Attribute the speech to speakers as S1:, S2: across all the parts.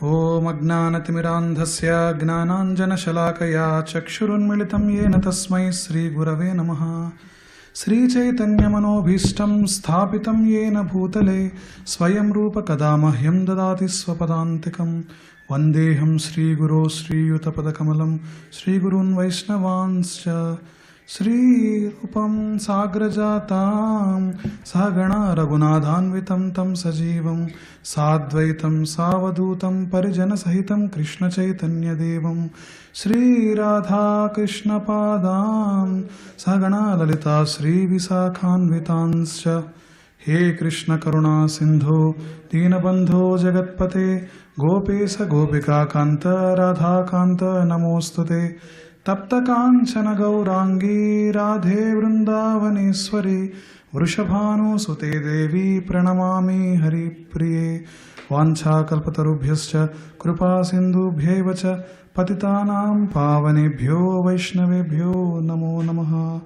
S1: Om Ajnanatimirandhasya Gnananjanashalakaya Chakshurunmilitam Yena Tasmai Sri Gurave Namaha. Sri Chaitanya Manobhishtam Sthapitam Yena Bhutale Swayam Rupa Kadamahyam Dadati Swapadantikam Vandeham Sri Guru Sri Yutapadakamalam Sri Gurun Vaishnavanscha Sri Rupam Sagrajatam Sagana Raghunadhanvitam Tam Sajivam Sadvaitam Savadutam Parijana Sahitam Krishna Chaitanya Devam Sri Radha Krishna Padam Sagana Lalita Sri Visakhanvitanscha He Krishna Karuna Sindhu Dinabandho Jagatpate Gopesa Gopika Kanta Radha Kanta Namostute Tapta Kanchana Gaurangi Radhe Vrindavaneshwari Vrishabhanu Sute Devi Pranamami Hari Priye Vancha Kalpatarubhyascha Krupa Sindhu Bhyevacha Patitanam Pavanebhyo Vaishnavebhyo Namo Namaha.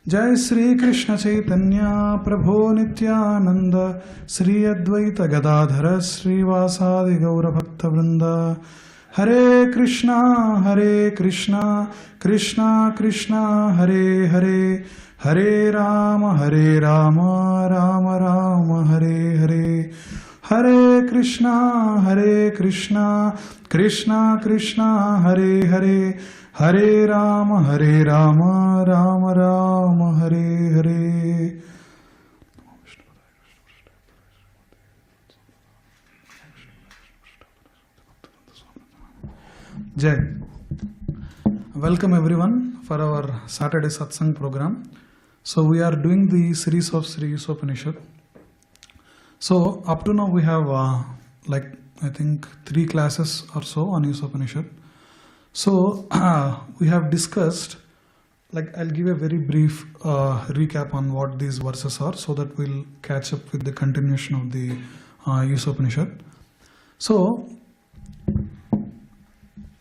S1: Jai Sri Krishna Chaitanya Prabhu Nityananda Sri Advaita Gadadhara Sri Vasadi Gaura Bhakta Vrinda Hare Krishna Krishna Krishna Hare Hare Hare Rama Rama Rama Hare Hare Hare Krishna Krishna Krishna Hare Hare Hare Rama Rama Rama Hare Hare. Jai. Welcome everyone for our Saturday Satsang program. So we are doing the series of Sri Isopanisad. So up to now we have I think 3 classes or so on Isopanisad. So we have discussed, I'll give a very brief recap on what these verses are so that we'll catch up with the continuation of the Isopanisad. So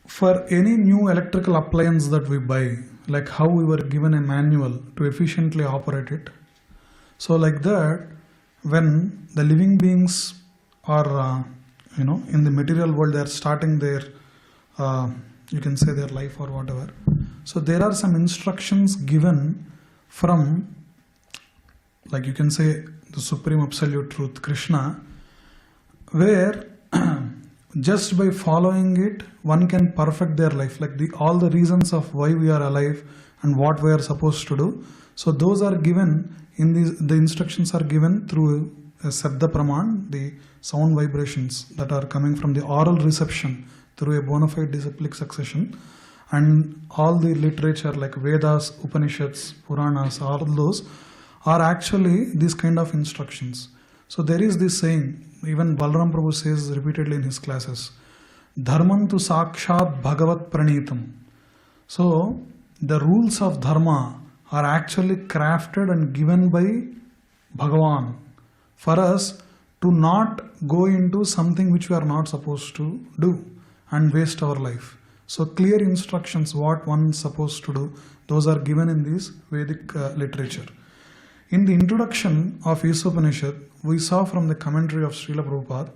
S1: for any new electrical appliance that we buy, like how we were given a manual to efficiently operate it, so like that, when the living beings are, in the material world, they are starting their, you can say their life or whatever. So there are some instructions given from, you can say, the Supreme Absolute Truth, Krishna, where just by following it, one can perfect their life, all the reasons of why we are alive and what we are supposed to do. So those are given in the instructions are given through a Sabda Praman, the sound vibrations that are coming from the oral reception through a bona fide disciplic succession, and all the literature like Vedas, Upanishads, Puranas, all those are actually these kind of instructions. So there is this saying, even Balaram Prabhu says repeatedly in his classes, Dharmantu Sakshat Bhagavat Pranitam. So the rules of Dharma are actually crafted and given by Bhagavan for us to not go into something which we are not supposed to do and waste our life. So clear instructions what one is supposed to do, those are given in this Vedic literature. In the introduction of Isopanisad, we saw from the commentary of Srila Prabhupada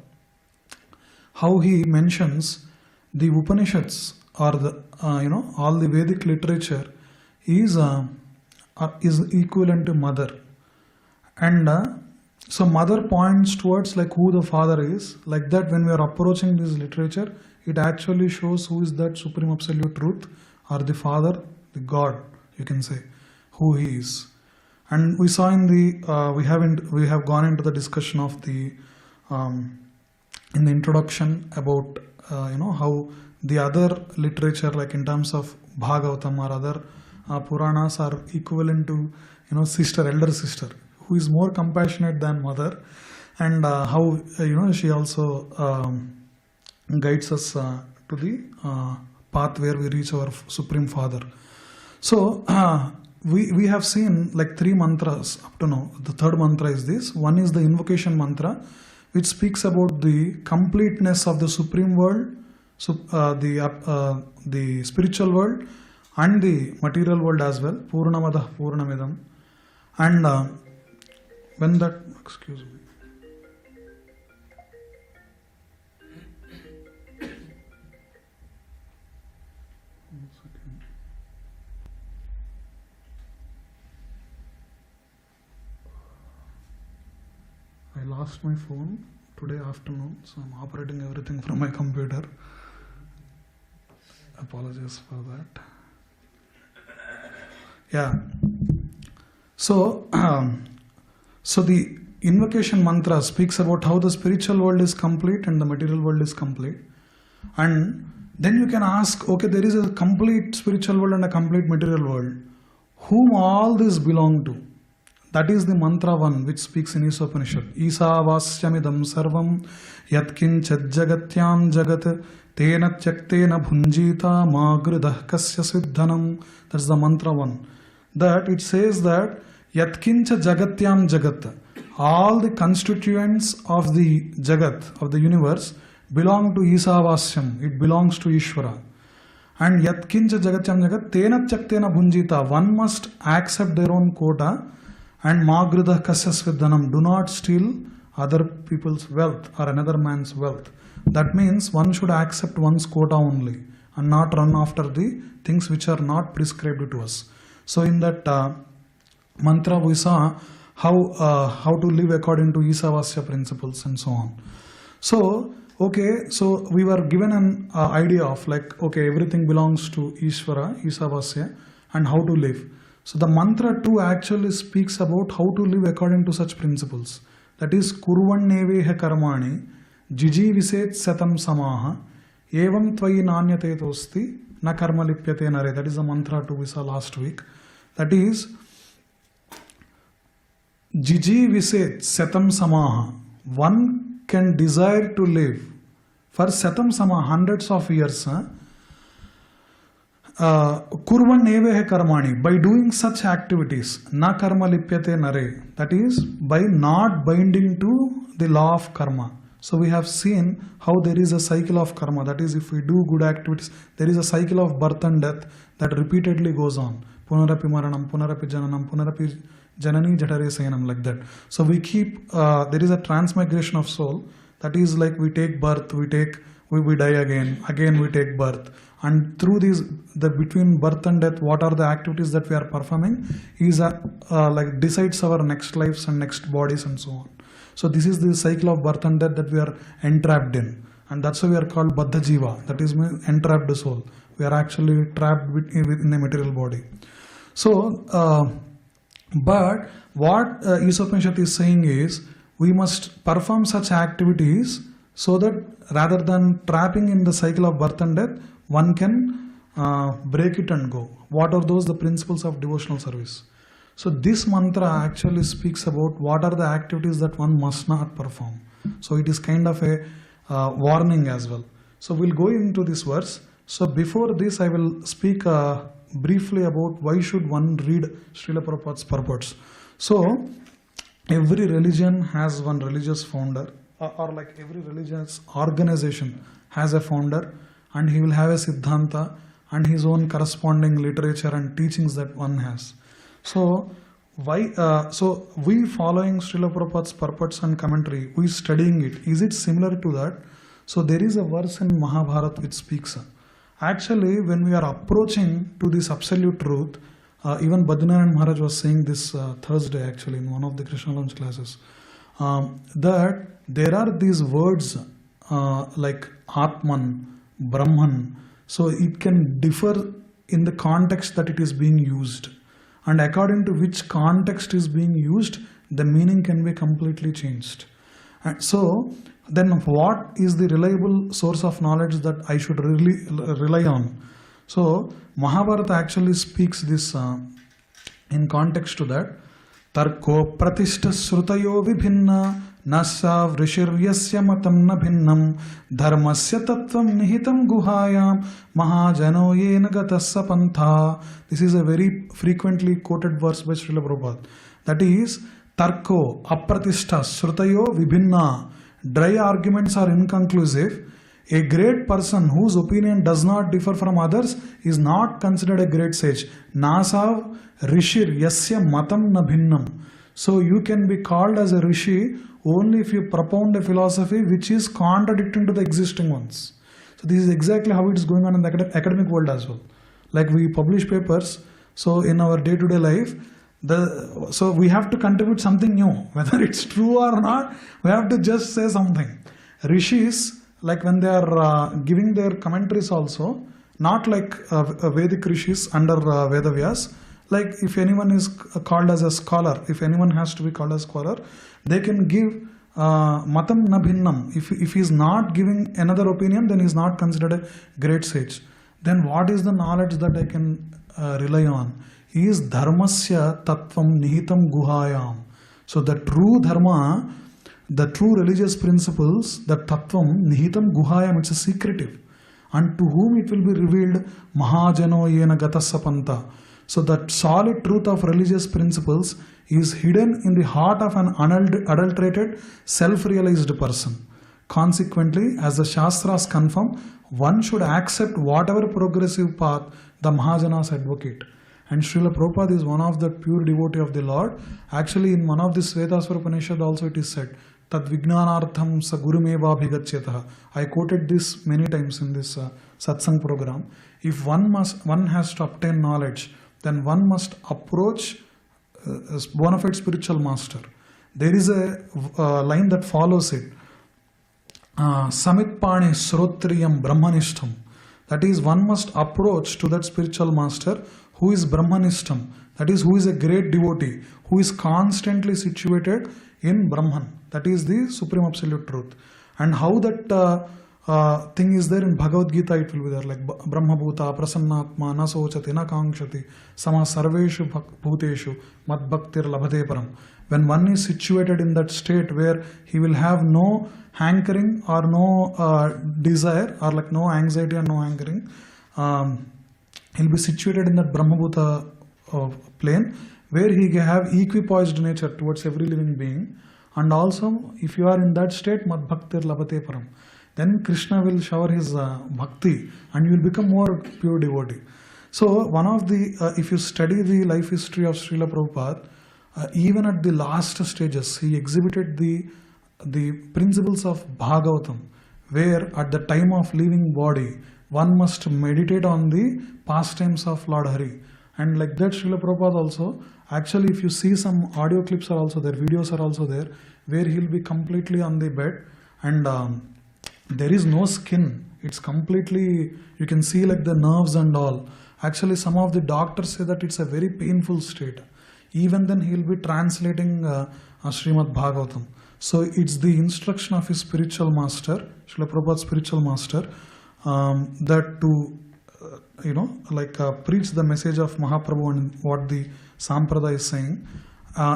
S1: how he mentions the Upanishads or the all the Vedic literature is equivalent to mother, and so mother points towards who the father is. Like that, when we are approaching this literature, it actually shows who is that Supreme Absolute Truth or the Father, the God, you can say, who he is. And we saw in the we have gone into the discussion of the in the introduction about how the other literature, like in terms of Bhagavatam or other Puranas, are equivalent to sister, elder sister, who is more compassionate than mother, and how she also guides us to the path where we reach our Supreme Father. So we have seen 3 mantras up to now. The third mantra is this. One is the invocation mantra, which speaks about the completeness of the Supreme World, so the spiritual world and the material world as well. Purnamada Purnamidam. And when that, excuse me. lost my phone today afternoon, so I'm operating everything from my computer. Apologies for that. Yeah. So, so the invocation mantra speaks about how the spiritual world is complete and the material world is complete. And then you can ask, okay, there is a complete spiritual world and a complete material world. Whom all this belong to? That is the mantra 1 which speaks in Isopanisad. Isavasyamidam sarvam yatkinchad jagatyam jagat tena tyaktena bhunjita magridah kasya siddhanam. That's the mantra 1. That it says that yatkincha jagatyam jagat. All the constituents of the jagat, of the universe, belong to Isavasyam. It belongs to Ishvara. And yatkincha jagatyam jagat tena tyaktena bhunjita. One must accept their own quota. And magridah kasya svidhanam, do not steal other people's wealth or another man's wealth. That means one should accept one's quota only and not run after the things which are not prescribed to us. So in that mantra we saw how to live according to Isavasya principles and so on. So okay, so we were given an idea of like, okay, everything belongs to Ishvara, Isavasya, and how to live. So the mantra 2 actually speaks about how to live according to such principles. That is, kurvanneveha karmani jijiviset satam samaha evam tvayi nanyate tosti na karma lipyate nare. That is the mantra 2 we saw last week. That is, jijiviset satam samaha. One can desire to live for satam samaha, hundreds of years. Kurvan nevehe karmani, by doing such activities, na karma lipyate nare, that is, by not binding to the law of karma. So we have seen how there is a cycle of karma, that is, if we do good activities, there is a cycle of birth and death that repeatedly goes on. Punarapi maranam, punarapi jananam, punarapi janani jatare sayanam, like that. So we keep, there is a transmigration of soul, that is like we take birth, we die again we take birth. And through these, between birth and death, what are the activities that we are performing is like decides our next lives and next bodies and so on. So this is the cycle of birth and death that we are entrapped in, and that's why we are called Baddha Jiva. That is entrapped soul. We are actually trapped within a material body. So, but what Isopanisad is saying is we must perform such activities so that rather than trapping in the cycle of birth and death, one can break it and go. What are those? The principles of devotional service. So this mantra actually speaks about what are the activities that one must not perform. So it is kind of a warning as well. So we'll go into this verse. So before this I will speak briefly about why should one read Srila Prabhupada's purports. So every religion has one religious founder, or like every religious organization has a founder, and he will have a siddhanta and his own corresponding literature and teachings that one has. So why? So we following Srila Prabhupada's purports and commentary, we studying it. Is it similar to that? So there is a verse in Mahabharata which speaks. Actually, when we are approaching to this absolute truth, even Badrinath Maharaj was saying this Thursday actually in one of the Krishna Lunch classes, that there are these words like Atman, Brahman. So it can differ in the context that it is being used, and according to which context is being used, the meaning can be completely changed. And so then what is the reliable source of knowledge that I should really rely on? So Mahabharata actually speaks this in context to that. Tarko pratishta srutayo vibhinna nasa vrishiryasya matam na bhinnam dharmasya tattvam nihitam guhayam mahajano yena gatasya pantha. This is a very frequently quoted verse by Srila Prabhupada. That is, Tarko apratishta srutayo vibhinna. Dry arguments are inconclusive. A great person whose opinion does not differ from others is not considered a great sage. Nasav rishir yasya matam na bhinnam. So you can be called as a rishi only if you propound a philosophy which is contradicting to the existing ones. So this is exactly how it is going on in the academic world as well. Like we publish papers, so in our day-to-day life, So we have to contribute something new, whether it's true or not. We have to just say something. Rishis, like when they are giving their commentaries also, not like Vedic Rishis under Vedavyas. Like if anyone is called as a scholar, if anyone has to be called as a scholar, they can give matam na bhinnam. If he is not giving another opinion, then he is not considered a great sage. Then what is the knowledge that I can rely on? He is dharmasya tattvam nihitam guhayam. So the true dharma, the true religious principles, the tattvam nihitam guhayam, it's a secretive. And to whom it will be revealed? Mahajano yena gatasapanta. So that solid truth of religious principles is hidden in the heart of an unadulterated, self-realized person. Consequently, as the Shastras confirm, one should accept whatever progressive path the Mahajanas advocate. And Srila Prabhupada is one of the pure devotee of the Lord. Actually, in one of the Svetaswara Upanishad also it is said, Tad Vijnanartham sa gurumeva bhigachyataha. I quoted this many times in this Satsang program. If one has to obtain knowledge, then one must approach a bona fide spiritual master. There is a line that follows it. Samitpani srotriyam brahmanishtam. That is, one must approach to that spiritual master who is brahmanishtam. That is, who is a great devotee, who is constantly situated in Brahman. That is the supreme absolute truth. And how that thing is there in Bhagavad Gita, it will be there like Brahma Bhuta, Prasannatma, Na Sochati, Na Kankshati, Sama Sarveshu Bhuteshu, Mad Bhaktir Labhate Param. When one is situated in that state where he will have no hankering or no desire, or like no anxiety and no hankering, he'll be situated in that Brahma Bhuta plane where he can have equipoised nature towards every living being. And also, if you are in that state, Mad Bhaktir Labhate Param, then Krishna will shower his bhakti and you will become more pure devotee. So one of the, if you study the life history of Srila Prabhupada, even at the last stages, he exhibited the principles of Bhagavatam, where at the time of leaving body, one must meditate on the pastimes of Lord Hari. And like that, Srila Prabhupada also, actually if you see some audio clips are also there, videos are also there, where he'll be completely on the bed and there is no skin. It's completely, you can see like the nerves and all. Actually, some of the doctors say that it's a very painful state. Even then, he'll be translating Srimad Bhagavatam. So it's the instruction of his spiritual master, Srila Prabhupada's spiritual master, that to, preach the message of Mahaprabhu and what the Sampradaya is saying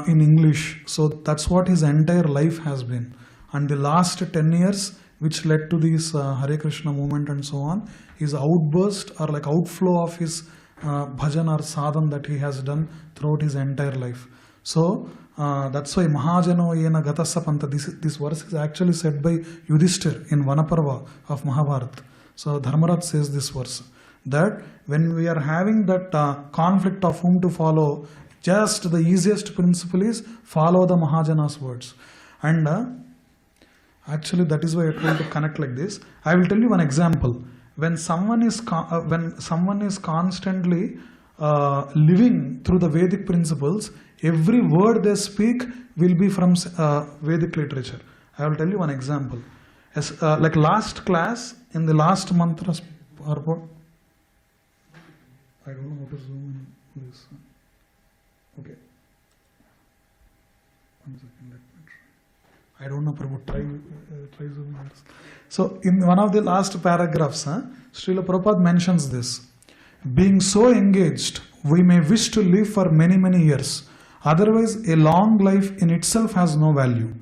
S1: in English. So that's what his entire life has been. And the last 10 years, which led to this Hare Krishna movement and so on, his outburst or like outflow of his bhajan or sadhan that he has done throughout his entire life. So that's why Mahajano yena gatasapanta, this verse is actually said by Yudhishthir in Vanaparva of Mahabharata. So Dharmaraj says this verse, that when we are having that conflict of whom to follow, just the easiest principle is follow the Mahajana's words. And actually that is why I told to connect like this. I will tell you one example. When someone is constantly living through the Vedic principles, every word they speak will be from Vedic literature. I will tell you one example. As, like last class, in the last mantra, I don't know how to zoom in this. Okay. 1 second, let me try. I don't know, Prabhu, try zooming. So, in one of the last paragraphs, Srila Prabhupada mentions this. Being so engaged, we may wish to live for many, many years. Otherwise, a long life in itself has no value.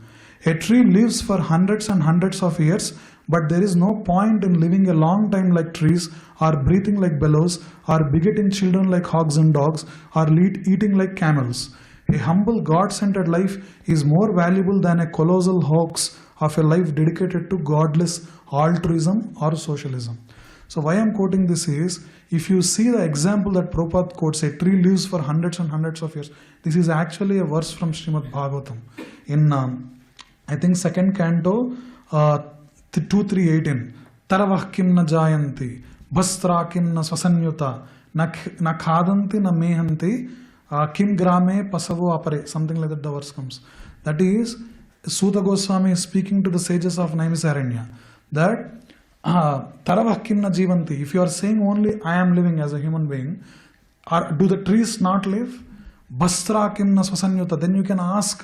S1: A tree lives for hundreds and hundreds of years, but there is no point in living a long time like trees, or breathing like bellows, or begetting children like hogs and dogs, or eating like camels. A humble God-centered life is more valuable than a colossal hoax of a life dedicated to godless altruism or socialism. So why I am quoting this is, if you see the example that Prabhupada quotes, a tree lives for hundreds and hundreds of years, this is actually a verse from Srimad Bhagavatam. In, I think, 2nd canto, 2.3.18. Taravah kim na jayanti, bastra kim na swasanyuta, na khadanti na mehanti, Kim grame pasavo apare, something like that the verse comes. That is, Suta Goswami is speaking to the sages of Naimisaranya that Taravah kimna jivanti. If you are saying only I am living as a human being, do the trees not live? Bastra kimna swasanyuta. Then you can ask,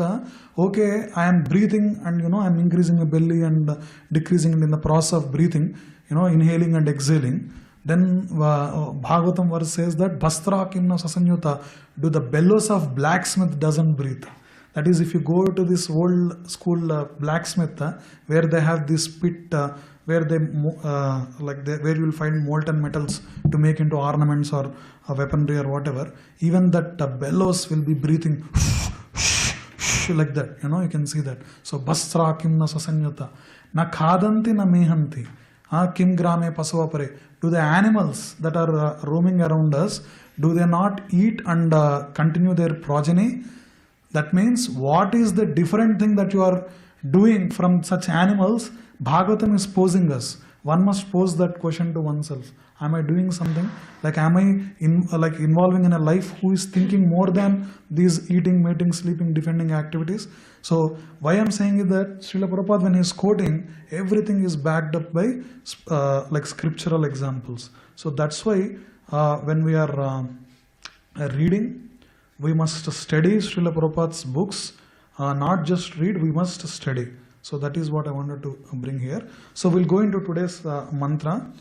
S1: okay, I am breathing and I am increasing the belly and decreasing it in the process of breathing, inhaling and exhaling. Then Bhagavatam verse says that Bastra kimna swasanyuta. Do the bellows of blacksmith doesn't breathe? That is, if you go to this old school blacksmith, where they have this pit, where where you will find molten metals to make into ornaments or weaponry or whatever, even that bellows will be breathing like that. You can see that. So bastra kimna sasanyata na khadanti na mehanti kim grame pasavapare. Do the animals that are roaming around us, do they not eat and continue their progeny? That means, what is the different thing that you are doing from such animals? Bhagavatam is posing us. One must pose that question to oneself. Am I doing something? Like, am I involving in a life who is thinking more than these eating, mating, sleeping, defending activities? So, why I am saying is that Srila Prabhupada, when he is quoting, everything is backed up by scriptural examples. So that's why when we are reading, we must study Srila Prabhupada's books, not just read, we must study. So that is what I wanted to bring here. So we'll go into today's mantra.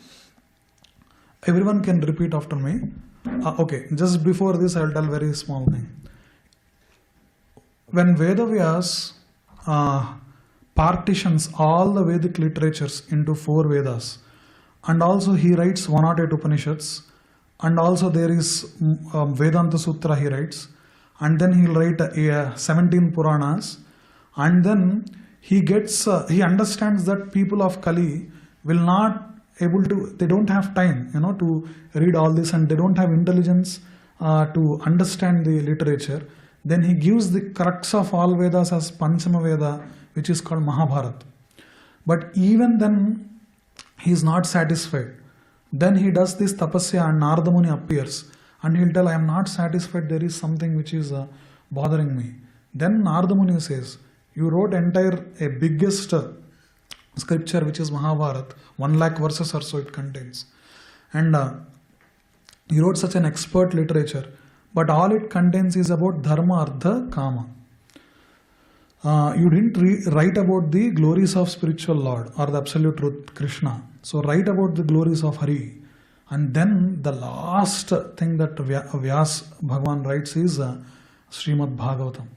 S1: Everyone can repeat after me. Okay, just before this I will tell a very small thing. When Vedavyas partitions all the Vedic literatures into 4 Vedas, and also he writes 108 Upanishads, and also there is Vedanta Sutra he writes, and then he'll write 17 Puranas, and then he understands that people of Kali will not able to, they don't have time, to read all this, and they don't have intelligence to understand the literature. Then he gives the crux of all Vedas as Panchama Veda, which is called Mahabharata. But even then, he is not satisfied. Then he does this tapasya and Narada Muni appears and he'll tell, I am not satisfied, there is something which is bothering me. Then Narada Muni says, you wrote a biggest scripture which is Mahabharata, 1 lakh verses or so it contains. And you wrote such an expert literature, but all it contains is about Dharma, Artha, Kama. You didn't write about the glories of spiritual Lord or the absolute truth, Krishna. So write about the glories of Hari. And then the last thing that Vyas Bhagavan writes is Srimad Bhagavatam.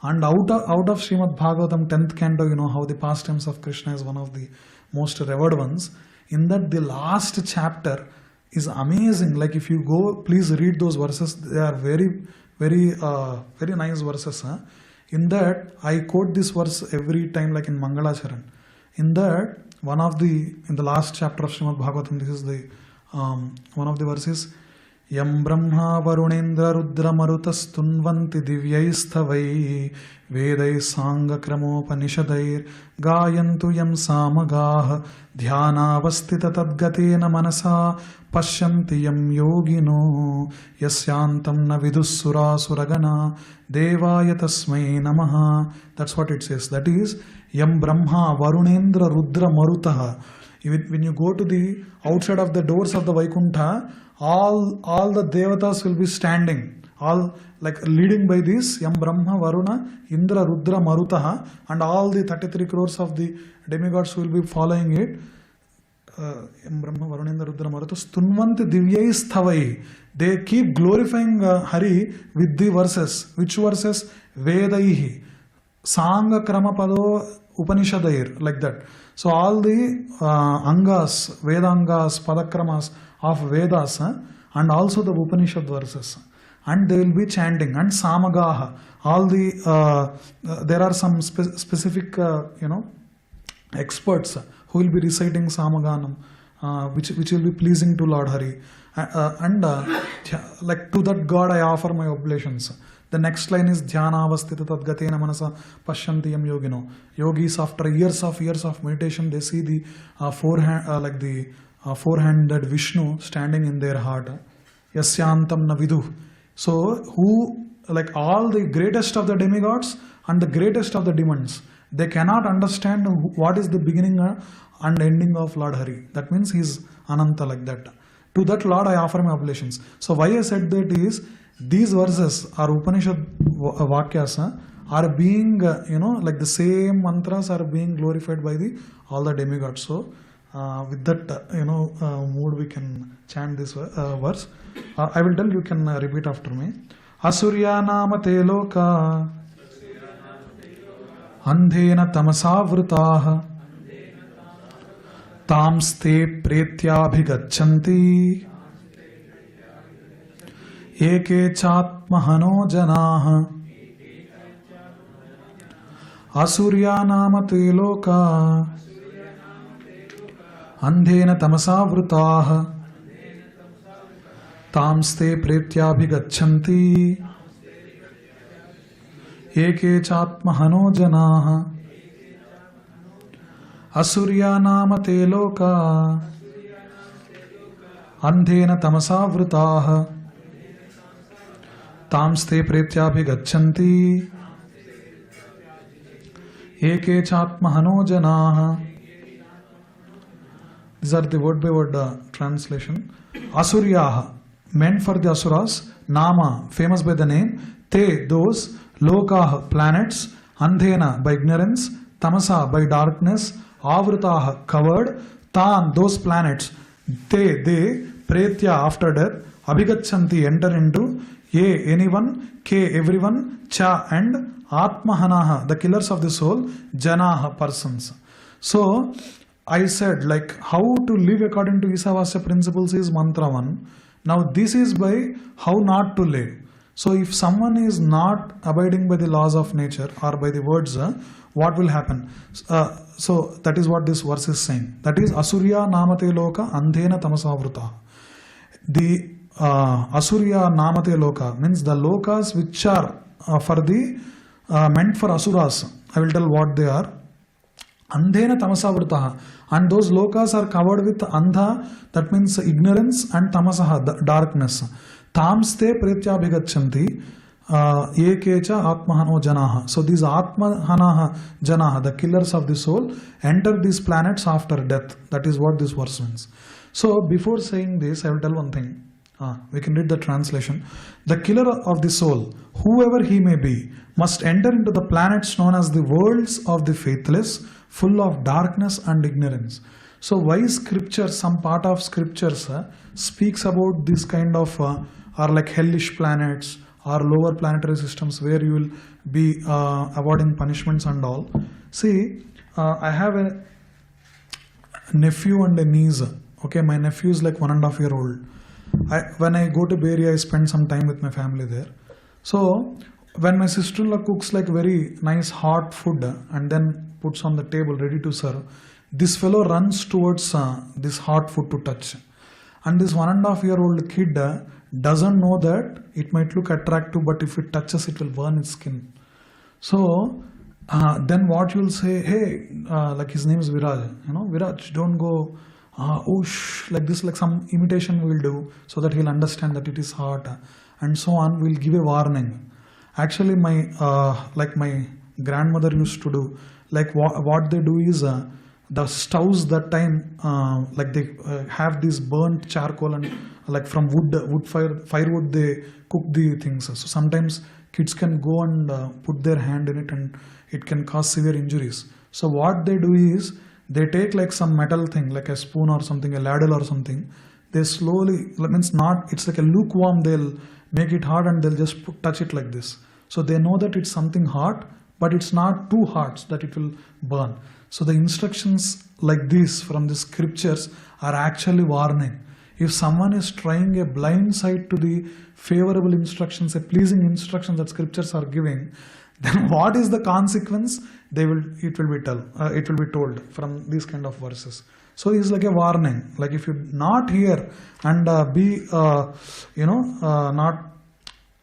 S1: And out of Srimad Bhagavatam, 10th canto, how the pastimes of Krishna is one of the most revered ones. In that, the last chapter is amazing. Like, if you go, please read those verses. They are very, very, very nice verses. In that, I quote this verse every time, like in Mangalacharan. In that, in the last chapter of Srimad Bhagavatam, this is the one of the verses. Yam Brahma Varunendra Rudra Marutas Tunvanti Divyaisthavai Vedai Sanga Kramopanishadair Gayantu Yam Samagah Dhyanavastita Tadgatena Manasa Pashyanti Yam Yogino Yasyantam Na Vidussura Suragana Devaya Tasmai Namaha. That's what it says. That is Yam Brahma Varunendra Rudra Marutaha. When you go to the outside of the doors of the Vaikuntha, all the devatas will be standing, all like leading by this Yam Brahma, Varuna, Indra, Rudra, Marutaha, and all the 33 crores of the demigods will be following it. Yam Brahma, Varuna, Indra, Rudra, Maruta, Stunvanti Divyai. They keep glorifying Hari with the verses. Which verses? Vedaihi, Sanga Kramapado Upanishadair, like that. So all the Angas, Vedangas, Padakramas of Vedas and also the Upanishad verses. And they will be chanting. And Samagaha, all the, there are some specific, experts who will be reciting Samaganam, which will be pleasing to Lord Hari. Like to that God I offer my oblations. The next line is Dhyanavastita Tadgatena Manasa Pashyanti Yam Yogino. Yogis, after years of meditation, they see the four-handed Vishnu standing in their heart. Yasyantam na vidu. So who, like all the greatest of the demigods and the greatest of the demons, they cannot understand what is the beginning and ending of Lord Hari. That means he is Ananta, like that. To that Lord I offer my oblations. So why I said that is, these verses are Upanishad Vakyas are being, like the same mantras are being glorified by all the demigods. So with that, mood we can chant this verse. I will tell, you can repeat after me. Asurya nama te loka andhena tamasavritah tamste pretyabhigachanti eke chatmahano janah. Asurya nama te loka andhena tamasavritah tamste pretyabhigachanti eke chatmahano janah. Asurya nama te loka andhena tamasavritah tamste pretyabhigachanti eke chatmahano janah. These are the word by word translation. Asuryaha, meant for the asuras. Nama, famous by the name. Te, those. Lokaha, planets. Andhena, by ignorance. Tamasa, by darkness. Avritaha, covered. Tan, those planets. Te, they. Pretya, after death. Abhigachanti, enter into. Ye, anyone. Ke, everyone. Cha, and Atmahanaha, the killers of the soul. Janaha, persons. So I said, like, how to live according to Isavasya principles is mantra 1. Now this is by how not to live. So if someone is not abiding by the laws of nature or by the words, what will happen? So that is what this verse is saying. That is Asurya namate loka andhena tamasavruta. The Asurya namate loka means the lokas which are for the meant for asuras. I will tell what they are. Andhena tamasavritaha, and those lokas are covered with andha, that means ignorance, and tamasaha, the darkness. Tamste pretyabhigachanti ekecha atmahano janaha. So these atmahanaha janaha, the killers of the soul, enter these planets after death. That is what this verse means. So before saying this, I will tell one thing. We can read the translation. The killer of the soul, whoever he may be, must enter into the planets known as the worlds of the faithless, full of darkness and ignorance. So why scripture, some part of scriptures speaks about this kind of or like hellish planets or lower planetary systems where you will be avoiding punishments and all. See, I have a nephew and a niece. Okay, my nephew is like 1.5 years old. When I go to Bay Area, I spend some time with my family there. So when my sister-in-law cooks like very nice hot food and then puts on the table ready to serve, this fellow runs towards this hot food to touch. And this 1.5-year-old kid doesn't know that it might look attractive, but if it touches, it will burn its skin. So then what you'll say, hey, like his name is Viraj, Viraj, don't go, like this, like some imitation we'll do so that he'll understand that it is hot and so on. We'll give a warning. Actually, my grandmother used to do, like what they do is the stoves that time, like they have this burnt charcoal and like from firewood they cook the things. So sometimes kids can go and put their hand in it and it can cause severe injuries. So what they do is they take like some metal thing like a spoon or something, a ladle or something. They slowly, it's like a lukewarm, they'll make it hot and they'll just touch it like this. So they know that it's something hot, but it's not too hot so that it will burn. So the instructions like this from the scriptures are actually warning. If someone is trying a blind side to the favorable instructions, a pleasing instruction that scriptures are giving, then what is the consequence? It will be told from these kind of verses. So it's like a warning. Like if you not hear and be not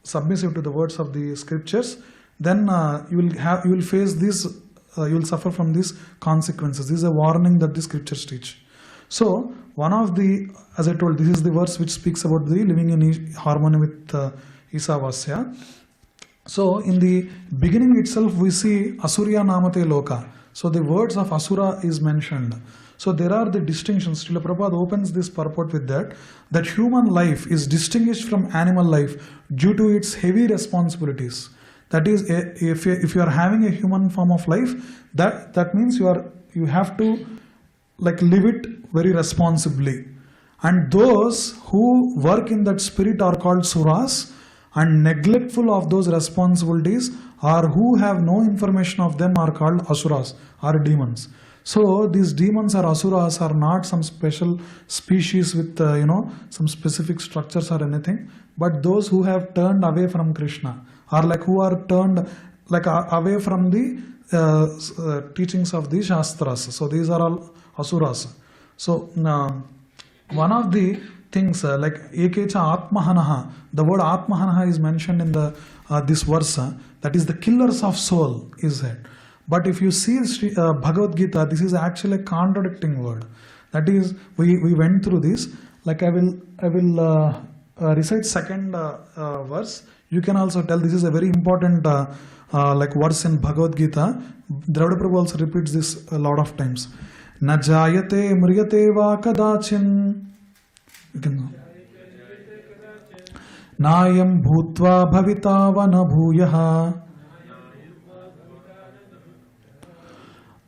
S1: submissive to the words of the scriptures, then you will face this. You will suffer from these consequences. This is a warning that the scriptures teach. So one of the, as I told, this is the verse which speaks about the living in harmony with Isavasya. So in the beginning itself we see Asurya Namate Loka. So the words of Asura is mentioned. So there are the distinctions. Srila Prabhupada opens this purport with that human life is distinguished from animal life due to its heavy responsibilities. That is, if you are having a human form of life, that means you have to like live it very responsibly. And those who work in that spirit are called suras, and neglectful of those responsibilities or who have no information of them are called asuras or demons. So these demons or asuras are not some special species with some specific structures or anything, but those who have turned away from Krishna, or like who are turned like away from the teachings of the Shastras. So these are all asuras. So one of the things like Ekecha Atmahanaha, the word Atmahanaha is mentioned in the this verse, that is the killers of soul is it. But if you see Bhagavad Gita, this is actually a contradicting word. That is, we went through this. Like I will recite second verse. You can also tell this is a very important like verse in Bhagavad Gita. Dravida Prabhu also repeats this a lot of times. Na jayate mriyate va kadachin. Nayam bhutva bhavita va na bhuyaha.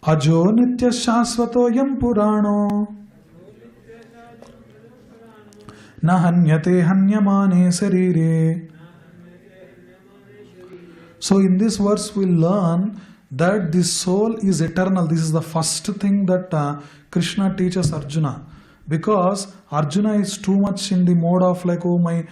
S1: Ajo nitya shasvato yam purano. Na hanyate hanyamane sarire. So in this verse we learn that the soul is eternal. This is the first thing that Krishna teaches Arjuna. Because Arjuna is too much in the mode of like, oh my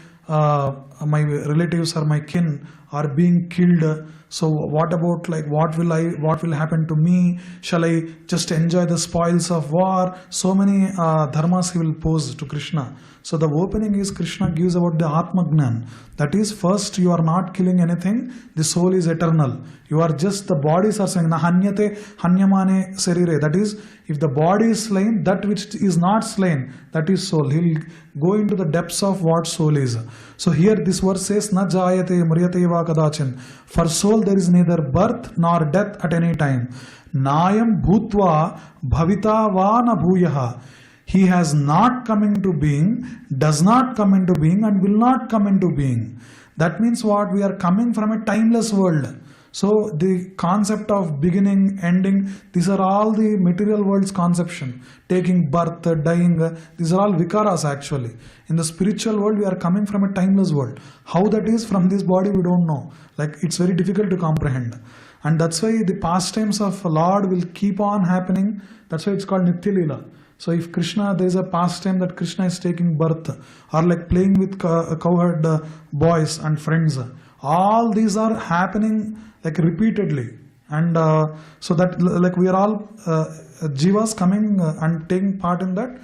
S1: relatives or my kin are being killed. So what about like what will happen to me? Shall I just enjoy the spoils of war? So many dharmas he will pose to Krishna. So the opening is Krishna gives about the Atmagnan. That is, first you are not killing anything, the soul is eternal. You are just, the bodies are saying, na hanyate hanyamane sarire. That is, if the body is slain, that which is not slain, that is soul. He will go into the depths of what soul is. So here this verse says, na jayate mriyate va kadachin. For soul there is neither birth nor death at any time. Nayam bhutva bhavita va na bhuyaha. He has not come into being, does not come into being, and will not come into being. That means what? We are coming from a timeless world. So the concept of beginning, ending, these are all the material world's conception. Taking birth, dying, these are all vikaras actually. In the spiritual world, we are coming from a timeless world. How that is from this body, we don't know. Like, it's very difficult to comprehend. And that's why the pastimes of Lord will keep on happening. That's why it's called Nitya Leela. So if Krishna, there is a pastime that Krishna is taking birth, or like playing with cowherd boys and friends, all these are happening like repeatedly. And so that like we are all jivas coming and taking part in that.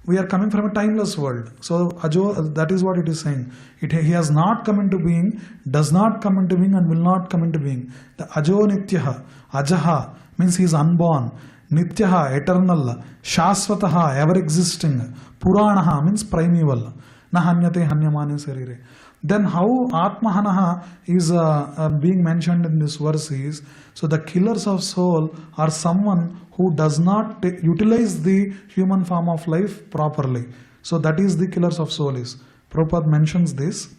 S1: We are coming from a timeless world. So Ajo, that is what it is saying. He has not come into being, does not come into being, and will not come into being. The Ajo Nityaha, Ajaha means he is unborn. Nityaha, eternal. Shasvataha, ever existing. Puranaha means primeval. Na hanyate hanyamane sarire. Then how Atmahanaha is being mentioned in this verse is, so the killers of soul are someone who does not utilize the human form of life properly. So that is the killers of soul is. Prabhupada mentions this.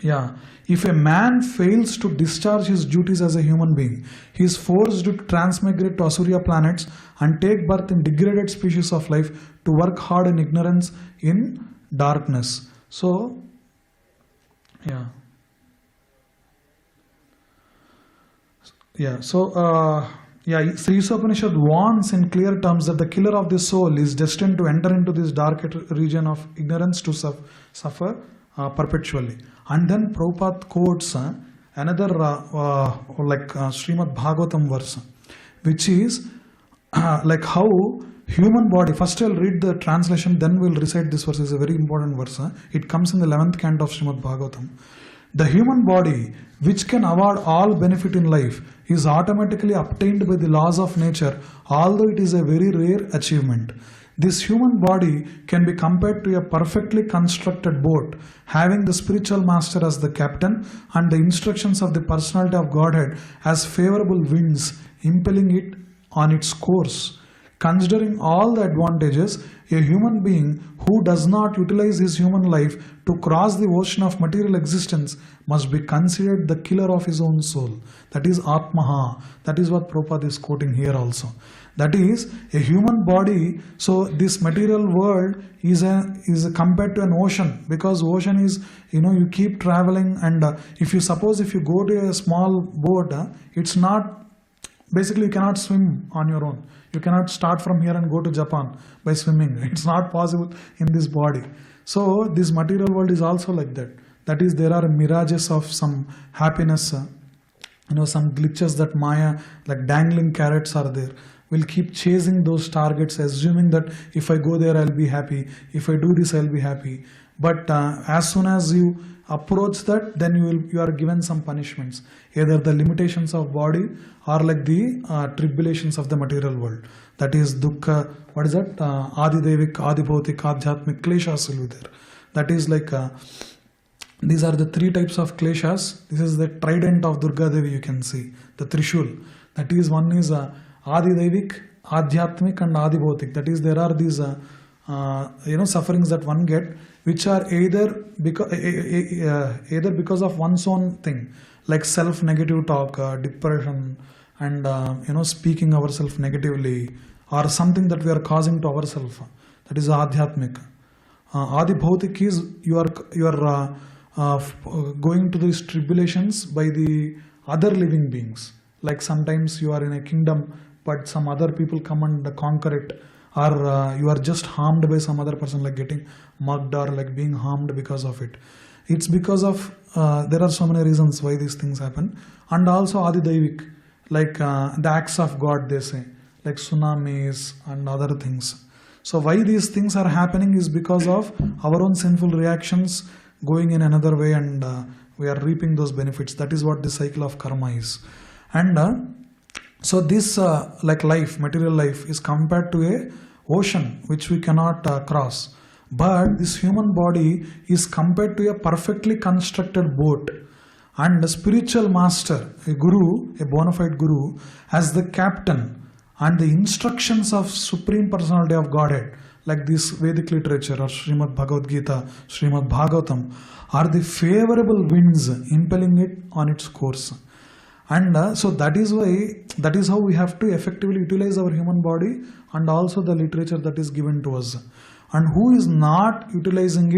S1: Yeah, if a man fails to discharge his duties as a human being, he is forced to transmigrate to Asurya planets and take birth in degraded species of life to work hard in ignorance in darkness. So, Sri Isopanisad warns in clear terms that the killer of the soul is destined to enter into this dark region of ignorance to suffer perpetually. And then Prabhupada quotes another Srimad Bhagavatam verse, which is like how human body, first I'll read the translation, then we'll recite this verse. It's a very important verse. It comes in the 11th canto of Srimad Bhagavatam. The human body, which can award all benefit in life, is automatically obtained by the laws of nature, although it is a very rare achievement. This human body can be compared to a perfectly constructed boat, having the spiritual master as the captain and the instructions of the personality of Godhead as favorable winds impelling it on its course. Considering all the advantages, a human being who does not utilize his human life to cross the ocean of material existence must be considered the killer of his own soul. That is Atmaha. That is what Prabhupada is quoting here also. That is a human body. So this material world is compared to an ocean, because ocean is, you keep traveling, and if you go to a small boat, it's not, basically you cannot swim on your own. You cannot start from here and go to Japan by swimming. It's not possible in this body. So this material world is also like that. That is, there are mirages of some happiness, some glitches that Maya, like dangling carrots are there. We'll keep chasing those targets, assuming that if I go there, I'll be happy. If I do this, I'll be happy. But as soon as you approach that, then you are given some punishments, either the limitations of body or like the tribulations of the material world. That is dukkha. What is that? Adi devik, adi bhautik, adhyatmik kleshas will be there. That is like these are the three types of kleshas. This is the trident of Durga Devi. You can see the Trishul. That is, one is adi devik, adhyatmik, and adi bhautik. That is, there are these sufferings that one get, which are either because of one's own thing, like self-negative talk, depression, and speaking ourselves negatively, or something that we are causing to ourselves. That is adhyatmik. Adi bhautik is you are going to these tribulations by the other living beings. Like sometimes you are in a kingdom, but some other people come and conquer it. Or you are just harmed by some other person, like getting mugged or like being harmed because of it. It's because of, there are so many reasons why these things happen. And also Adi Daivik, like the acts of God, they say, like tsunamis and other things. So why these things are happening is because of our own sinful reactions going in another way, and we are reaping those benefits. That is what the cycle of karma is. And so this like life, material life, is compared to a ocean which we cannot cross. But this human body is compared to a perfectly constructed boat, and the spiritual master, a guru, a bona fide guru, as the captain, and the instructions of Supreme Personality of Godhead, like this Vedic literature or Srimad Bhagavad Gita, Srimad Bhagavatam, are the favorable winds impelling it on its course. And so that is how we have to effectively utilize our human body, and also the literature that is given to us. And who is not utilizing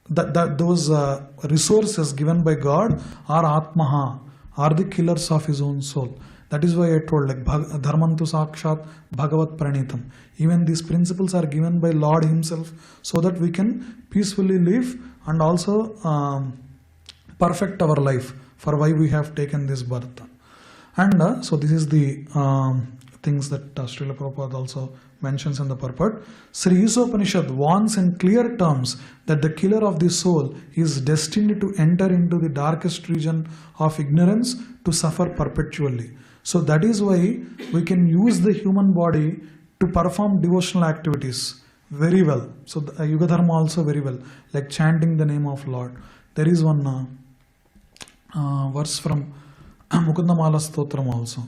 S1: those resources given by God are Atmaha, are the killers of his own soul. That is why I told, like Dharmantu Sakshat Bhagavat Pranitam. Even these principles are given by Lord himself, so that we can peacefully live and also perfect our life, for why we have taken this birth. And so this is the things that Srila Prabhupada also mentions in the purport. Sri Isopanisad warns in clear terms that the killer of the soul is destined to enter into the darkest region of ignorance to suffer perpetually. So that is why we can use the human body to perform devotional activities very well. So the Yuga Dharma also very well, like chanting the name of Lord. There is one verse from Mukundamala Stotram also.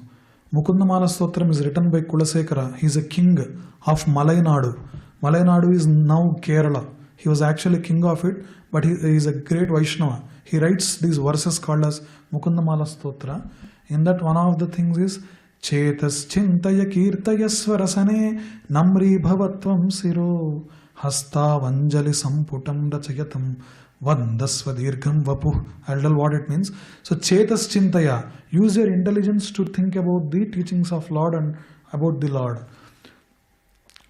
S1: Mukundamala Stotram is written by Kulasekara. He is a king of Malaynadu. Malaynadu is now Kerala. He was actually king of it, but he is a great Vaishnava. He writes these verses called as Mukundamala Stotra. In that, one of the things is Chetas Chintaya Kirtaya Swarasane Namri Bhavatvam Siro Hasta Vanjali Samputam Rachayatam Vandasva Dirgham Vapu. I'll tell what it means. So Chetas Chintaya, use your intelligence to think about the teachings of Lord and about the Lord.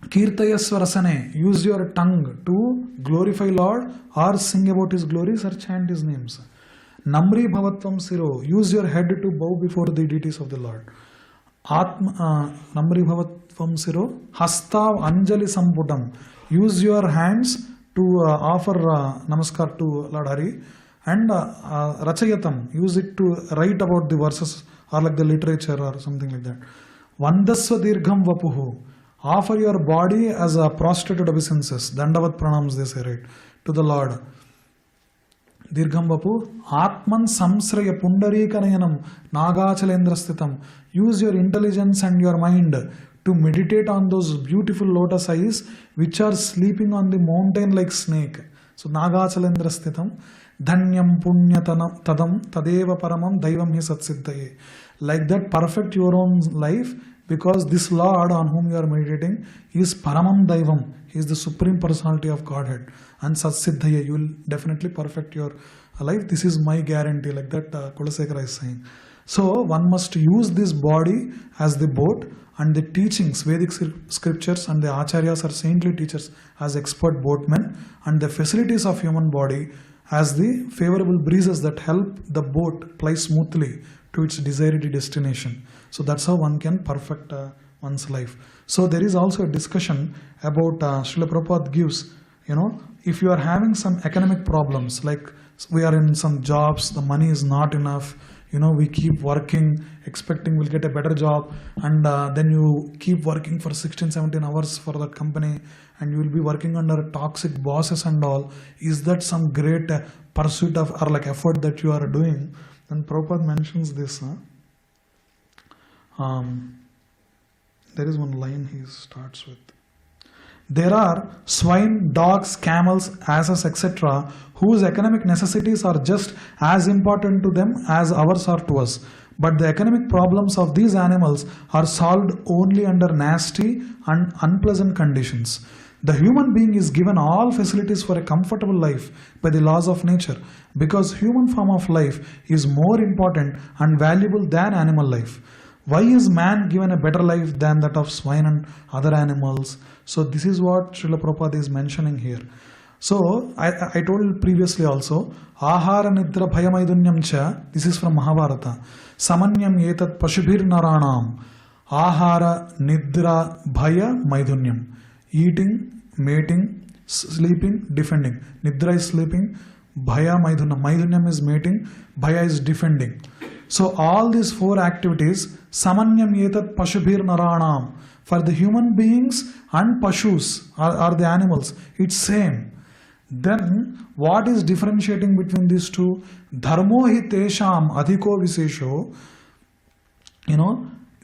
S1: Kirtaya Swarasane, use your tongue to glorify Lord or sing about his glories or chant his names. Namri Bhavatvam Siro, use your head to bow before the deities of the Lord. Namri Bhavatvam Siro, Hasta Anjali Samputam, use your hands to offer namaskar to Lord Hari. And Rachayatam, use it to write about the verses or like the literature or something like that. Vandasva Dirgham Vapuhu, Offer your body as a prostrated obeisances. Dandavat pranams, they say, right? To the Lord. Dirgham Bapu, Atman Samsraya Pundarikanayanam Nagachalendra Sthitam. Use your intelligence and your mind to meditate on those beautiful lotus eyes which are sleeping on the mountain like snake. So Nagachalendra Sthitam. Dhanyam Punyatanam Tadam Tadeva Paramam Daivam Hi Satsiddhaye. Like that, perfect your own life, because this Lord on whom you are meditating is Paramam Daivam. He is the Supreme Personality of Godhead. And Satsiddhaya, you will definitely perfect your life. This is my guarantee, like that Kulasekara is saying. So one must use this body as the boat, and the teachings, Vedic scriptures and the Acharyas are saintly teachers as expert boatmen, and the facilities of human body as the favorable breezes that help the boat ply smoothly to its desired destination. So that's how one can perfect one's life. So there is also a discussion about Srila Prabhupada gives, if you are having some economic problems, like we are in some jobs, the money is not enough, we keep working, expecting we'll get a better job, and then you keep working for 16-17 hours for that company, and you will be working under toxic bosses and all. Is that some great pursuit of or like effort that you are doing? Then Prabhupada mentions this. There is one line he starts with. There are swine, dogs, camels, asses, etc., whose economic necessities are just as important to them as ours are to us. But the economic problems of these animals are solved only under nasty and unpleasant conditions. The human being is given all facilities for a comfortable life by the laws of nature, because human form of life is more important and valuable than animal life. Why is man given a better life than that of swine and other animals? So this is what Srila Prabhupada is mentioning here. So I told previously also, Ahara Nidra Bhayamaidunyam Cha, this is from Mahabharata. Samanyam Etat Pashubhir Naranam. Ahara Nidra Bhaya Maidunyam. Eating, mating, sleeping, defending. Nidra is sleeping, Bhaya Maidunyam. Maidunyam is mating, Bhaya is defending. So all these four activities, Samanyam Etat Pashubhir Naranam. For the human beings and Pashus are the animals, it's same. Then what is differentiating between these two? Dharmo hi tesham adhiko visesho.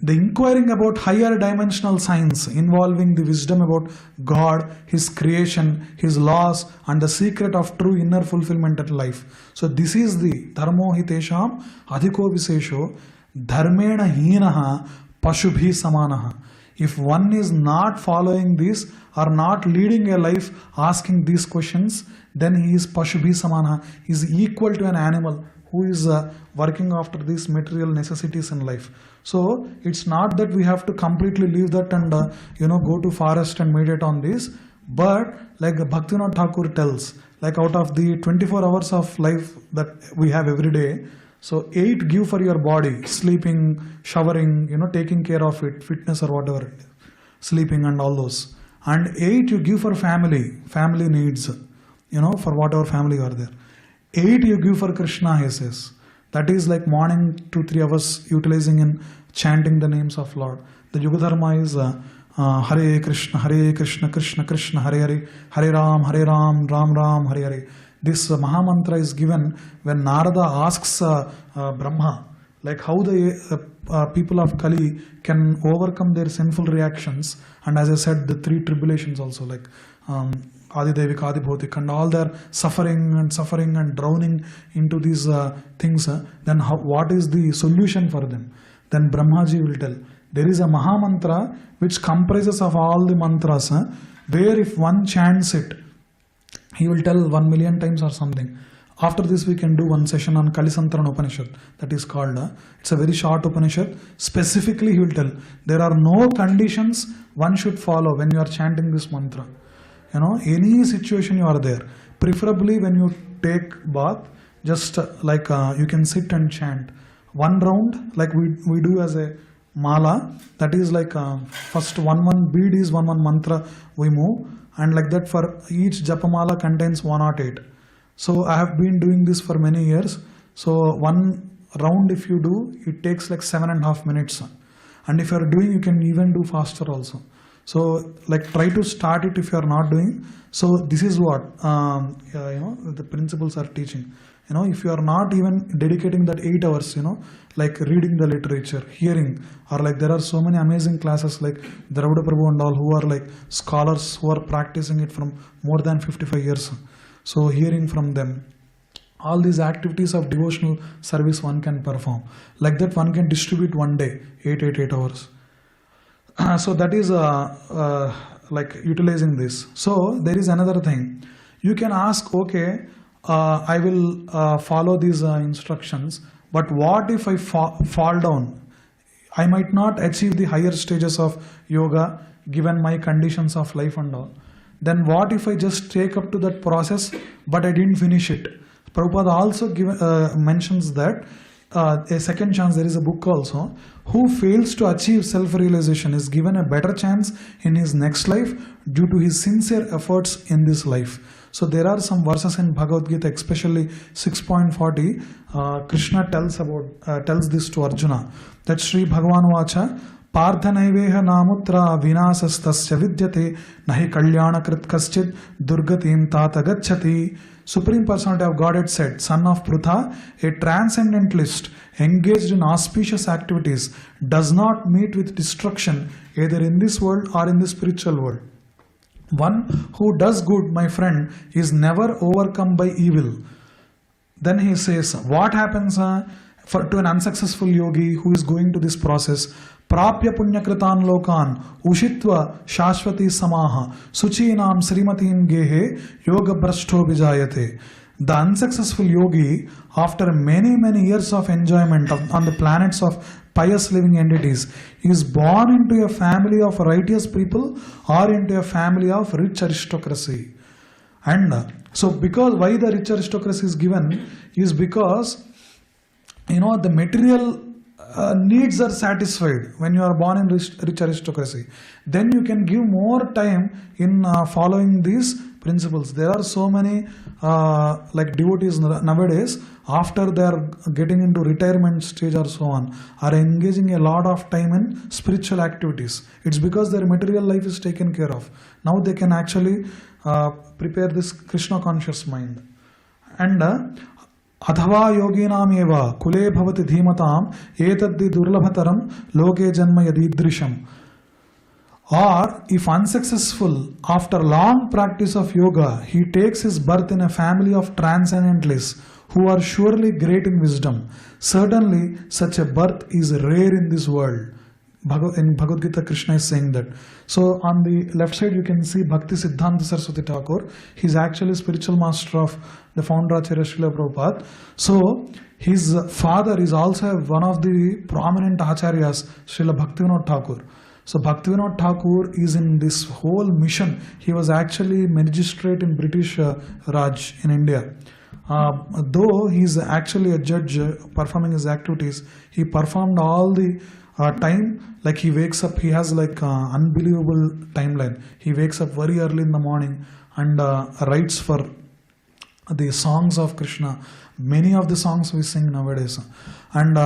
S1: The inquiring about higher dimensional science involving the wisdom about God, His creation, His laws, and the secret of true inner fulfillment in life. So this is the Dharmo hi tesham adhiko visesho dharmena hinaha pashubhi samanaha. If one is not following this or not leading a life asking these questions, then he is Pashubhi Samana. He is equal to an animal who is working after these material necessities in life. So it's not that we have to completely leave that and go to forest and meditate on this. But like Bhaktivinoda Thakur tells, like out of the 24 hours of life that we have every day, so 8 give for your body, sleeping, showering, taking care of it, fitness or whatever, sleeping and all those. And 8 you give for family needs, for whatever family you are there. 8 you give for Krishna, he says. That is like morning 2-3 hours utilizing in chanting the names of Lord. The Yugadharma is Hare Krishna, Krishna Krishna, Hare Hare, Hare Ram, Ram Ram, Hare Hare. This Mahamantra is given when Narada asks Brahma, like how the people of Kali can overcome their sinful reactions, and as I said, the 3 tribulations also, like Adidevik, Adibhotik, and all their suffering and drowning into these things, then what is the solution for them? Then Brahmaji will tell, there is a Mahamantra which comprises of all the mantras, where if one chants it, he will tell 1 million times or something. After this we can do one session on Kalisantran Upanishad, that is called, it's a very short Upanishad. Specifically he will tell, there are no conditions one should follow when you are chanting this mantra. Any situation you are there, preferably when you take bath, just like you can sit and chant. 1 round, like we do as a mala, that is like first one bead is one mantra we move, and like that for each japamala contains 108. So I have been doing this for many years. So 1 round if you do, it takes like 7.5 minutes. And if you are doing, you can even do faster also. So like try to start it if you are not doing. So this is what the principles are teaching. If you are not even dedicating that 8 hours, like reading the literature, hearing, or like there are so many amazing classes like Dravida Prabhu and all who are like scholars who are practicing it from more than 55 years. So hearing from them, all these activities of devotional service one can perform. Like that one can distribute one day, 8 hours. So that is like utilizing this. So there is another thing. You can ask, okay, I will follow these instructions, but what if I fall down? I might not achieve the higher stages of yoga given my conditions of life and all. Then what if I just take up to that process, but I didn't finish it? Prabhupada also mentions that a second chance. There is a book also. Who fails to achieve self-realization is given a better chance in his next life due to his sincere efforts in this life. So there are some verses in Bhagavad Gita, especially 6.40. Krishna tells this to Arjuna, that Sri Bhagavan Vacha Parthanaiveha namutra vinasastasya vidyate nahi kalyana krit kaschid durgatim tata gacchati. Supreme Personality of Godhead said, son of Prutha, a transcendentalist engaged in auspicious activities does not meet with destruction either in this world or in the spiritual world. One who does good, my friend, is never overcome by evil. Then he says, what happens to an unsuccessful yogi who is going to this process? Prapya punyakritan lokan ushitva shashvati samaha suchinam srimatim gehe yoga brashto vijayate. The unsuccessful yogi, after many years of enjoyment on the planets of pious living entities, is born into a family of righteous people or into a family of rich aristocracy. And so because why the rich aristocracy is given is because the material needs are satisfied when you are born in rich aristocracy. Then you can give more time in following these principles. There are so many like devotees nowadays, after they are getting into retirement stage or so on, are engaging a lot of time in spiritual activities. It's because their material life is taken care of. Now they can actually prepare this Krishna conscious mind. And अथवा योगिनामेव कुले भवति धीमताम् एतद्धि दुर्लभतरं लोके जन्म यदीदृशम्. Or if unsuccessful after long practice of yoga, he takes his birth in a family of transcendentalists who are surely great in wisdom. Certainly such a birth is rare in this world. In Bhagavad Gita, Krishna is saying that. So on the left side you can see Bhakti Siddhanta Saraswati Thakur. He is actually spiritual master of the founder Acharya Srila Prabhupada. So his father is also one of the prominent Acharyas, Srila Bhaktivinoda Thakur. So Bhaktivinoda Thakur is in this whole mission. He was actually magistrate in British Raj in India. Though he is actually a judge performing his activities, he performed all the time, like he wakes up, he has like unbelievable timeline. He wakes up very early in the morning and writes for the songs of Krishna. Many of the songs we sing nowadays, and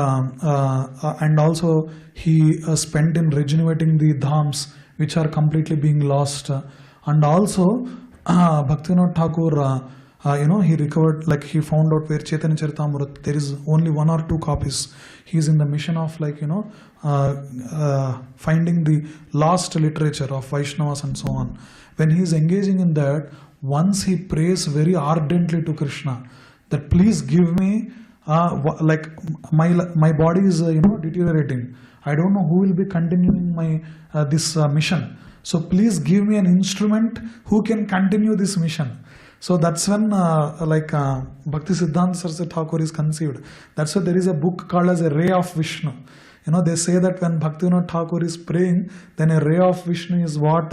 S1: also he spent in regenerating the dhams which are completely being lost, and also Bhaktivinoda Thakur he recovered, like he found out where Chaitanya Charitamrita, there is only 1 or 2 copies. He is in the mission of like finding the lost literature of Vaishnavas and so on. When he is engaging in that, once he prays very ardently to Krishna that please give me like my body is deteriorating. I don't know who will be continuing my this mission. So please give me an instrument who can continue this mission. So that's when Bhakti Siddhanta Saraswati Thakur is conceived. That's why there is a book called as a Ray of Vishnu. They say that when Bhaktivinoda Thakur is praying, then a ray of Vishnu is what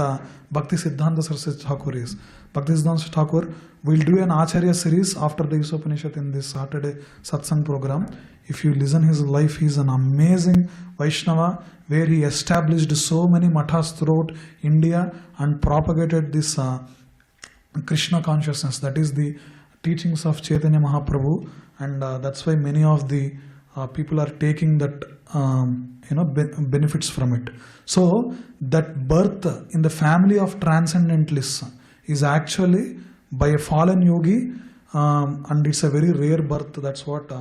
S1: Bhakti Siddhanta Saraswati Thakur is. Bhakti Siddhanta Thakur will do an Acharya series after the Isopanisad in this Saturday Satsang program. If you listen his life, he is an amazing Vaishnava where he established so many mathas throughout India and propagated this Krishna consciousness, that is the teachings of Chaitanya Mahaprabhu, and that's why many of the people are taking that benefits from it. So that birth in the family of transcendentalists is actually by a fallen yogi, and it's a very rare birth. That's what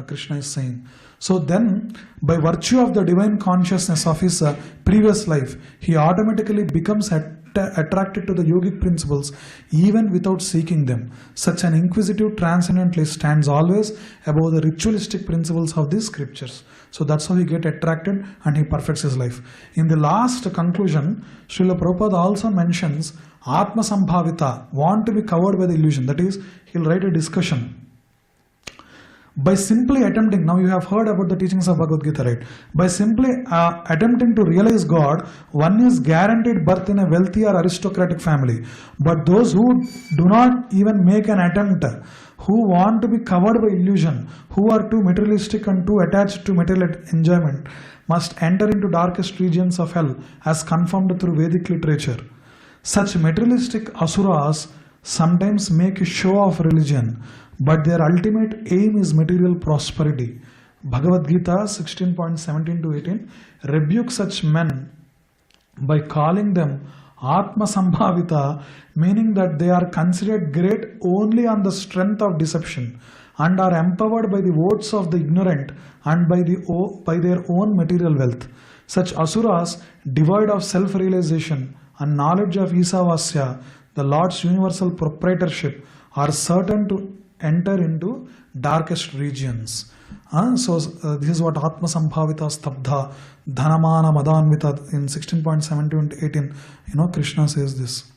S1: Krishna is saying. So then, by virtue of the divine consciousness of his previous life, he automatically becomes attracted to the yogic principles even without seeking them. Such an inquisitive transcendentalist stands always above the ritualistic principles of these scriptures. So that's how he gets attracted and he perfects his life. In the last conclusion, Srila Prabhupada also mentions Atma Sambhavita, want to be covered by the illusion. That is, he'll write a discussion. By simply attempting, now you have heard about the teachings of Bhagavad Gita, right? By simply attempting to realize God, one is guaranteed birth in a wealthy or aristocratic family. But those who do not even make an attempt, who want to be covered by illusion, who are too materialistic and too attached to material enjoyment, must enter into darkest regions of hell, as confirmed through Vedic literature. Such materialistic asuras sometimes make a show of religion, but their ultimate aim is material prosperity. Bhagavad Gita 16.17 to 18 rebukes such men by calling them Atma Sambhavita, meaning that they are considered great only on the strength of deception and are empowered by the votes of the ignorant and by their own material wealth. Such asuras, devoid of self-realization and knowledge of Isavasya, the Lord's universal proprietorship, are certain to enter into darkest regions. This is what Atma Sambhavita Stabdha Dhanamana Madanvita in 16.17 to 18. Krishna says this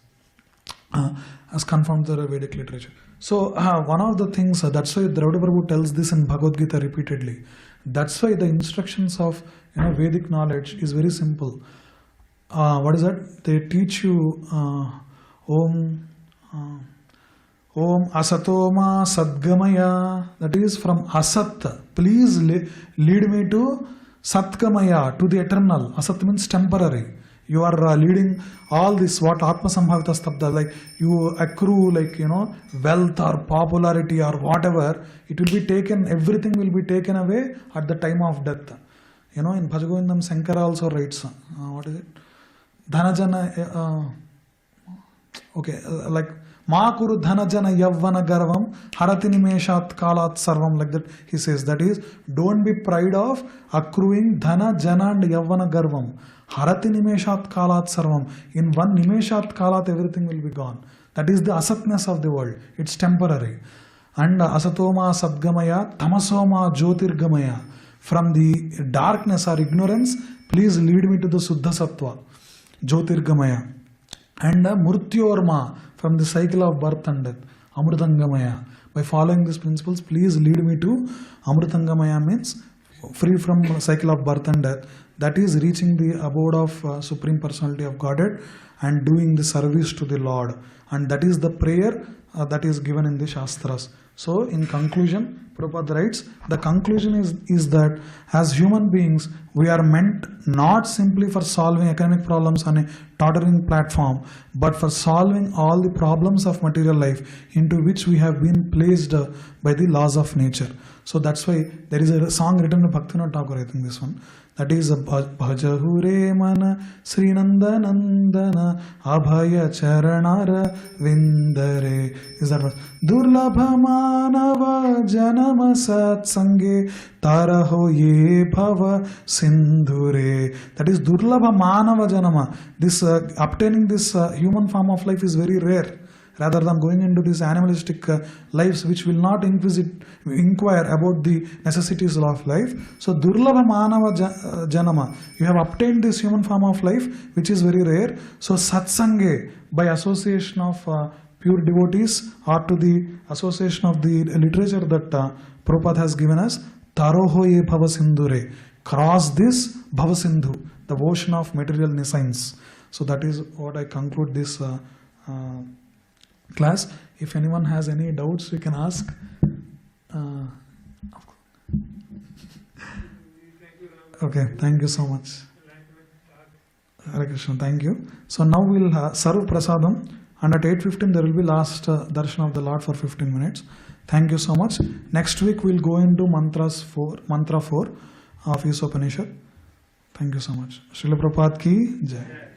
S1: as confirmed the Vedic literature. So one of the things, that's why Draupadi Prabhu tells this in Bhagavad Gita repeatedly. That's why the instructions of Vedic knowledge is very simple. What is that? They teach you Om Asatoma Sadgamaya, that is from Asat. Please lead me to Satgamaya, to the eternal. Asat means temporary. You are leading all this, what Atma Sambhavita Stabdha, like you accrue wealth or popularity or whatever, it will be taken, everything will be taken away at the time of death. In Bhajagovindam Shankara also writes, what is it? Dhanajana, like Makuru Dhanajana Yavvana Garvam Harati Nimeshat Kalat Sarvam, like that he says. That is, don't be proud of accruing Dhana, Jana and Yavvana Garvam. Harati Nimeshat Kalat Sarvam. In one Nimeshat Kalat everything will be gone. That is the asatness of the world. It's temporary. And Asatoma Sadgamaya, Tamasoma Jyotirgamaya. From the darkness or ignorance, please lead me to the Suddha Sattva, Jyotirgamaya. And Murtyorma, from the cycle of birth and death, Amrutangamaya. By following these principles, please lead me to Amrutangamaya, means free from the cycle of birth and death. That is reaching the abode of Supreme Personality of Godhead and doing the service to the Lord. And that is the prayer that is given in the Shastras. So in conclusion, Prabhupada writes, the conclusion is that as human beings, we are meant not simply for solving economic problems on a tottering platform, but for solving all the problems of material life into which we have been placed by the laws of nature. So that's why there is a song written by Bhaktivinoda Thakur, I think this one. That is Bhajahure Mana Srinanda Nandana Abhaya Charanara Vindare. Is that what? Durlabha Manava Janama Satsange Taraho Ye Bhava Sindhure. That is Durlabha Manava Janama. This obtaining this human form of life is very rare. Rather than going into these animalistic lives which will not inquire about the necessities of life. So Durlabha Manava Janama, you have obtained this human form of life which is very rare. So Satsange, by association of pure devotees or to the association of the literature that Prabhupada has given us, Taroho ye Bhava Sindhure, cross this Bhava Sindhu, the ocean of material nescience. So that is what I conclude this class. If anyone has any doubts, you can ask. Okay, thank you so much. Hare Krishna, thank you. So now we'll serve prasadam, and at 8:15 there will be last darshan of the Lord for 15 minutes. Thank you so much. Next week we'll go into Mantra 4 of Isopanisad. Thank you so much. Srila Prabhupada ki Jai.